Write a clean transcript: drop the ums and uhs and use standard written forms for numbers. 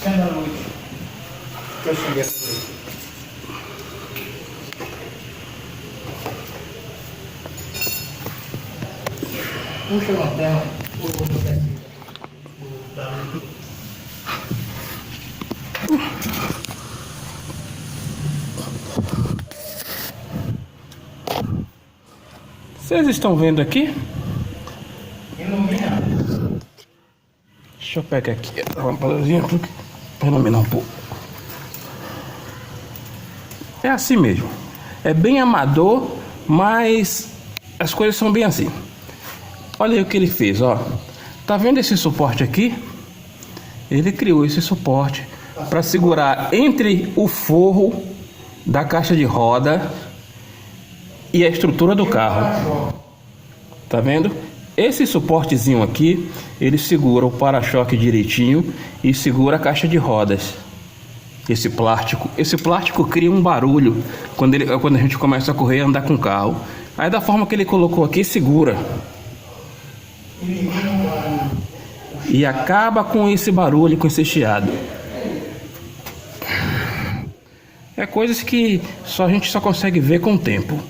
Acenda a luz. Deixa eu acender a luz. Puxa a lanterna. Vocês estão vendo aqui? Ilumina. Deixa eu pegar aqui a lampadazinha para iluminar um pouco. É assim mesmo. É bem amador, mas as coisas são bem assim. Olha aí o que ele fez, ó. Tá vendo esse suporte aqui? Ele criou esse suporte para segurar entre o forro da caixa de roda e a estrutura do carro. Tá vendo? Esse suportezinho aqui, ele segura o para-choque direitinho e segura a caixa de rodas. Esse plástico cria um barulho quando a gente começa a correr e andar com o carro. Aí da forma que ele colocou aqui, segura. E acaba com esse barulho, com esse chiado. É coisas que a gente só consegue ver com o tempo.